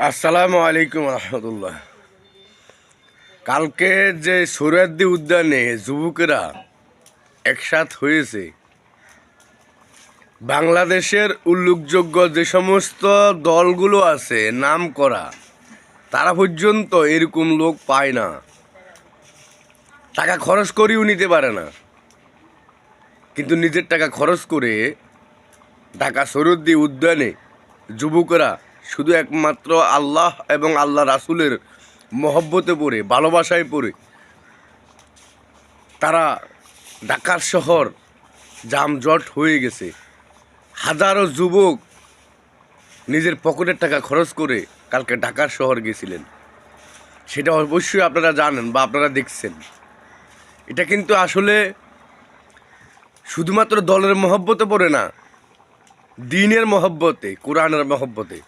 আসসালামু আলাইকুম রহমতুল্লাহ। কালকে যে সোহরাওয়ার্দী উদ্যানে যুবকেরা একসাথ হয়েছে, বাংলাদেশের উল্লেখযোগ্য যে সমস্ত দলগুলো আছে নাম করা, তারা পর্যন্ত এরকম লোক পায় না, টাকা খরচ করেও নিতে পারে না। কিন্তু নিজের টাকা খরচ করে ঢাকা সোহরাওয়ার্দী উদ্যানে যুবকেরা শুধু একমাত্র আল্লাহ এবং আল্লাহ রাসূলের মহব্বতে পড়ে, ভালোবাসায় পড়ে তারা ঢাকার শহর যানজট হয়ে গেছে। হাজারো যুবক নিজের পকেটের টাকা খরচ করে কালকে ঢাকার শহর গেছিলেন। সেটা অবশ্যই আপনারা জানেন বা আপনারা দেখছেন। এটা কিন্তু আসলে শুধুমাত্র দলের মহব্বতে পড়ে না, দ্বীনের মহব্বতে, কোরআনের মহব্বতে।